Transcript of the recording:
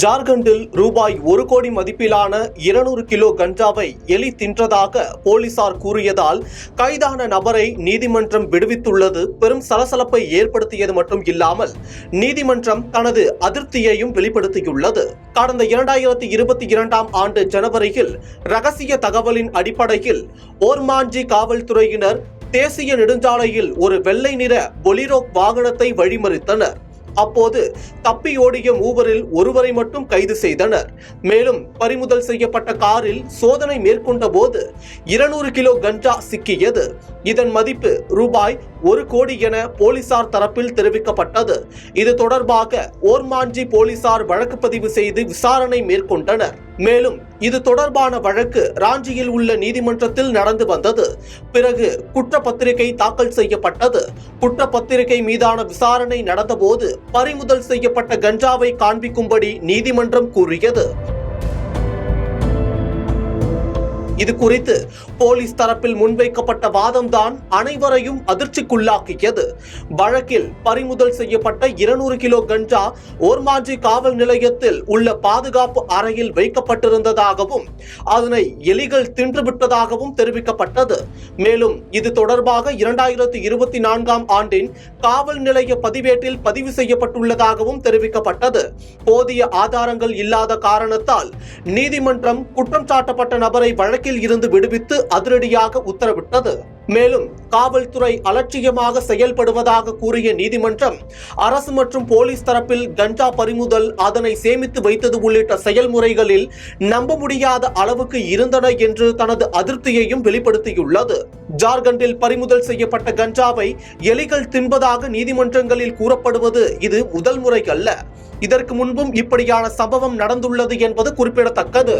ஜார்க்கண்டில் ரூபாய் 1 கோடி மதிப்பிலான 200 கிலோ கஞ்சாவை எலி தின்றதாக போலீசார் கூறியதால் கைதான நபரை நீதிமன்றம் விடுவித்துள்ளது பெரும் சலசலப்பை ஏற்படுத்தியது மட்டும் இல்லாமல் நீதிமன்றம் தனது அதிருப்தியையும் வெளிப்படுத்தியுள்ளது. கடந்த 2022ஆம் ஆண்டு ஜனவரியில் ரகசிய தகவலின் அடிப்படையில் ஓர்மாஞ்சி காவல்துறையினர் தேசிய நெடுஞ்சாலையில் ஒரு வெள்ளை நிற பொலிரோ வாகனத்தை வழிமறித்தனர். அப்போது தப்பியோடிய மூவரில் ஒருவரை மட்டும் கைது செய்தனர். மேலும் பறிமுதல் செய்யப்பட்ட காரில் சோதனை மேற்கொண்ட போது 200 கிலோ கஞ்சா சிக்கியது. இதன் மதிப்பு ரூபாய் 1 கோடி என போலீசார் தரப்பில் தெரிவிக்கப்பட்டது. இது தொடர்பாக ஓர்மாஞ்சி போலீசார் வழக்கு பதிவு செய்து விசாரணை மேற்கொண்டனர். மேலும் இது தொடர்பான வழக்கு ராஞ்சியில் உள்ள நீதிமன்றத்தில் நடந்து வந்தது. பிறகு குற்றப்பத்திரிகை தாக்கல் செய்யப்பட்டது. குற்றப்பத்திரிகை மீதான விசாரணை நடந்தபோது பறிமுதல் செய்யப்பட்ட கஞ்சாவை காண்பிக்கும்படி நீதிமன்றம் கூறியது. இது குறித்து போலீஸ் தரப்பில் முன்வைக்கப்பட்ட வாதம்தான் அனைவரையும் அதிர்ச்சிக்குள்ளாக்கியது. வழக்கில் பறிமுதல் செய்யப்பட்ட 200 கிலோ கஞ்சா ஓர்மாஞ்சி காவல் நிலையத்தில் உள்ள பாதுகாப்பு அறையில் வைக்கப்பட்டிருந்ததாகவும் அதனை எலிகள் தின்றுவிட்டதாகவும் தெரிவிக்கப்பட்டது. மேலும் இது தொடர்பாக 2024ஆம் ஆண்டின் காவல் நிலைய பதிவேட்டில் பதிவு செய்யப்பட்டுள்ளதாகவும் தெரிவிக்கப்பட்டது. போதிய ஆதாரங்கள் இல்லாத காரணத்தால் நீதிமன்றம் குற்றம் சாட்டப்பட்ட நபரை வழக்கில் இருந்து விடுவித்து அதிரடியாக உத்தரவிட்டது. மேலும் காவல்துறை அலட்சியமாக செயல்படுவதாக கூறிய நீதிமன்றம் அரசு மற்றும் போலீஸ் தரப்பில் கஞ்சா பறிமுதல், அதனை சேமித்து வைத்தது உள்ளிட்ட செயல்முறைகளில் நம்ப முடியாத அளவுக்கு இருந்தன என்று தனது அதிருப்தியையும் வெளிப்படுத்தியுள்ளது. ஜார்க்கண்டில் பறிமுதல் செய்யப்பட்ட கஞ்சாவை எலிகள் தின்பதாக நீதிமன்றங்களில் கூறப்படுவது இது முதல் முறை அல்ல. இதற்கு முன்பும் இப்படியான சம்பவம் நடந்துள்ளது என்பது குறிப்பிடத்தக்கது.